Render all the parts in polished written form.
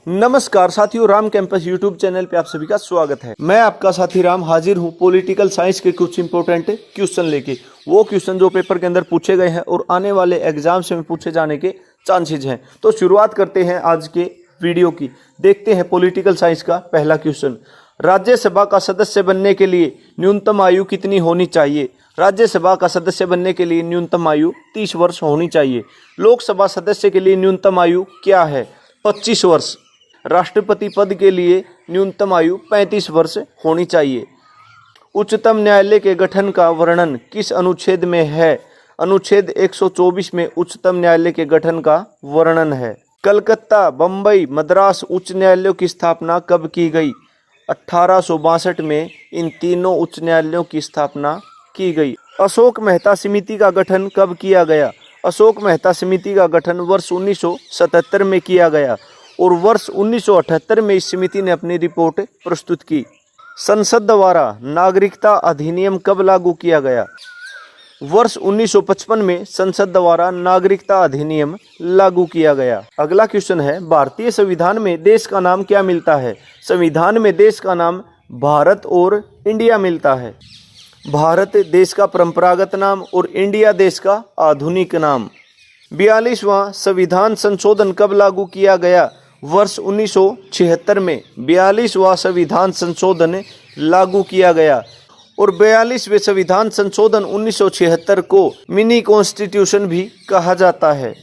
नमस्कार साथियों, Ram campus YouTube channel पे आप सभी का स्वागत है। मैं आपका साथी राम हाजिर हूँ पॉलिटिकल साइंस के कुछ इंपॉर्टेंट क्वेश्चन लेके। वो क्वेश्चन जो पेपर के अंदर पूछे गए हैं और आने वाले एग्जाम्स में पूछे जाने के चांसेज हैं। तो शुरुआत करते हैं आज के वीडियो की। देखते हैं पॉलिटिकल साइंस का पहला क्वेश्चन। राज्यसभा का सदस्य बनने के लिए न्यूनतम आयु कितनी होनी चाहिए? राज्यसभा का सदस्य बनने के लिए न्यूनतम आयु 30 वर्ष होनी चाहिए। लोकसभा सदस्य के लिए न्यूनतम आयु क्या है? 25 वर्ष। राष्ट्रपति पद के लिए न्यूनतम आयु 35 वर्ष होनी चाहिए। उच्चतम न्यायालय के गठन का वर्णन किस अनुच्छेद में है? अनुच्छेद 124 में उच्चतम न्यायालय के गठन का वर्णन है। कलकत्ता, बम्बई, मद्रास उच्च न्यायालयों की स्थापना कब की गई? 1862 में इन तीनों उच्च न्यायालयों की स्थापना की गई। अशोक मेहता समिति का गठन कब किया गया? अशोक मेहता समिति का गठन वर्ष 1977 में किया गया और वर्ष 1978 में इस समिति ने अपनी रिपोर्ट प्रस्तुत की। संसद द्वारा नागरिकता अधिनियम कब लागू किया गया? वर्ष 1955 में संसद द्वारा नागरिकता अधिनियम लागू किया गया। अगला क्वेश्चन है, भारतीय संविधान में देश का नाम क्या मिलता है? संविधान में देश का नाम भारत और इंडिया मिलता है। भारत देश का परंपरागत नाम और इंडिया देश का आधुनिक नाम। 42वां संविधान संशोधन कब लागू किया गया? वर्ष 1976 में 42वां संविधान संशोधन लागू किया गया और 42वें संविधान संशोधन 1976 को मिनी कॉन्स्टिट्यूशन भी कहा जाता है।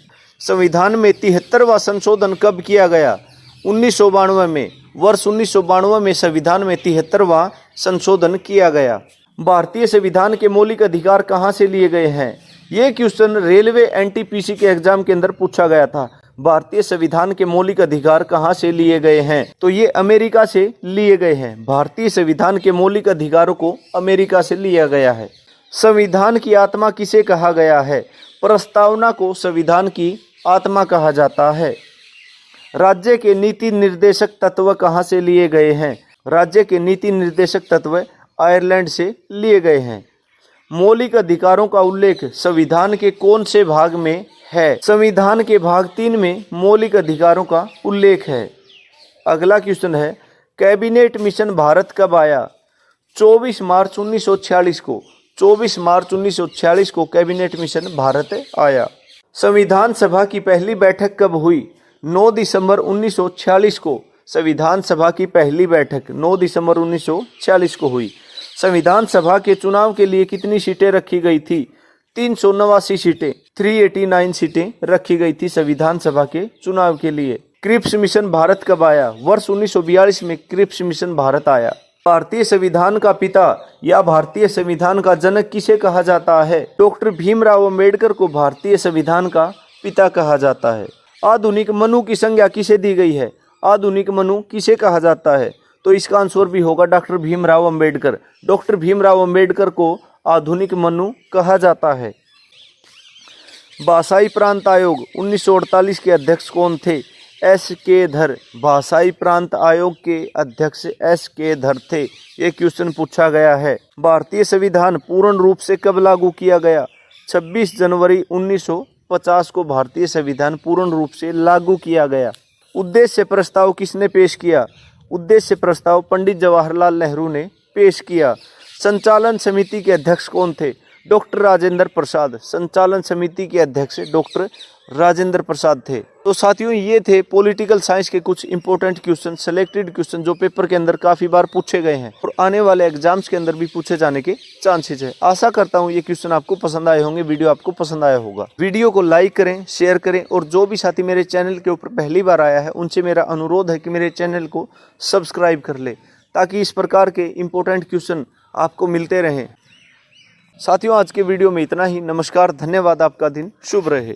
संविधान में 73वां संशोधन कब किया गया? 1992 में। वर्ष 1992 में संविधान में 73वां संशोधन किया गया। भारतीय संविधान के मौलिक अधिकार कहाँ से लिए गए हैं? ये क्वेश्चन रेलवे एनटीपीसी के एग्जाम के अंदर पूछा गया था। भारतीय संविधान के मौलिक अधिकार कहाँ से लिए गए हैं? तो ये अमेरिका से लिए गए हैं। भारतीय संविधान के मौलिक अधिकारों को अमेरिका से लिया गया है। संविधान की आत्मा किसे कहा गया है? प्रस्तावना को संविधान की आत्मा कहा जाता है। राज्य के नीति निर्देशक तत्व कहाँ से लिए गए हैं? राज्य के नीति निर्देशक तत्व आयरलैंड से लिए गए हैं। मौलिक अधिकारों का उल्लेख संविधान के कौन से भाग में है? संविधान के भाग 3 में मौलिक अधिकारों का उल्लेख है। अगला क्वेश्चन है, कैबिनेट मिशन भारत कब आया? 24 मार्च 1946 को। 24 मार्च 1946 को कैबिनेट मिशन भारत आया। संविधान सभा की पहली बैठक कब हुई? 9 दिसंबर 1946 को। संविधान सभा की पहली बैठक 9 दिसंबर 1946 को हुई। संविधान सभा के चुनाव के लिए कितनी सीटें रखी गई थी? 389 सीटें, 389 सीटें रखी गई थी संविधान सभा के चुनाव के लिए। क्रिप्स मिशन भारत कब आया? वर्ष 1942 में क्रिप्स मिशन भारत आया। भारतीय संविधान का पिता या भारतीय संविधान का जनक किसे कहा जाता है? डॉक्टर भीमराव अंबेडकर को भारतीय संविधान का पिता कहा जाता है। आधुनिक मनु की संज्ञा किसे दी गई है? आधुनिक मनु किसे कहा जाता है? तो इसका आंसर भी होगा डॉक्टर भीमराव अंबेडकर। डॉक्टर भीमराव अंबेडकर को आधुनिक मनु कहा जाता है। भाषाई प्रांत आयोग 1948 के अध्यक्ष कौन थे? एस के धर। भाषाई प्रांत आयोग के अध्यक्ष एस के धर थे। ये क्वेश्चन पूछा गया है। भारतीय संविधान पूर्ण रूप से कब लागू किया गया? 26 जनवरी 1950 को भारतीय संविधान पूर्ण रूप से लागू किया गया। उद्देश्य प्रस्ताव किसने पेश किया? उद्देश्य प्रस्ताव पंडित जवाहरलाल नेहरू ने पेश किया। संचालन समिति के अध्यक्ष कौन थे? डॉक्टर राजेंद्र प्रसाद। संचालन समिति के अध्यक्ष डॉक्टर राजेंद्र प्रसाद थे। तो साथियों, ये थे पॉलिटिकल साइंस के कुछ इंपॉर्टेंट क्वेश्चन, सिलेक्टेड क्वेश्चन जो पेपर के अंदर काफी बार पूछे गए हैं और आने वाले एग्जाम्स के अंदर भी पूछे जाने के चांसेस है। आशा करता हूँ ये क्वेश्चन आपको पसंद आए होंगे, वीडियो आपको पसंद आया होगा। वीडियो को लाइक करें, शेयर करें और जो भी साथी मेरे चैनल के ऊपर पहली बार आया है उनसे मेरा अनुरोध है कि मेरे चैनल को सब्सक्राइब कर ले ताकि इस प्रकार के इंपॉर्टेंट क्वेश्चन आपको मिलते रहें। साथियों, आज के वीडियो में इतना ही। नमस्कार, धन्यवाद। आपका दिन शुभ रहे।